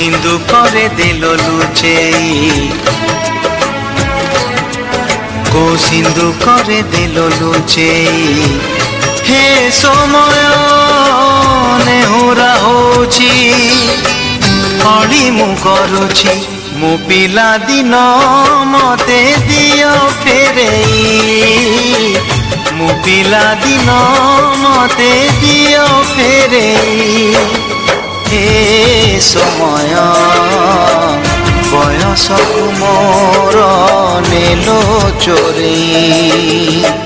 সিন্ধুকরে দেল লুচেই, কো সিন্ধুকরে দেল লুচেই। হে সময় ନେହୁରା ହଉଛି, ଅଳି ମୁଁ କରୁଛି, ମୋ ପିଲା ଦିନ ମତେ ଦିଅ ଫେରେଇ, ମୋ ପିଲା ଦିନ ମତେ ଦିଅ ଫେରେଇ। ହେ ସମୟ ବୟସକୁ ମୋର ନେଲ ଚୋରେଇ।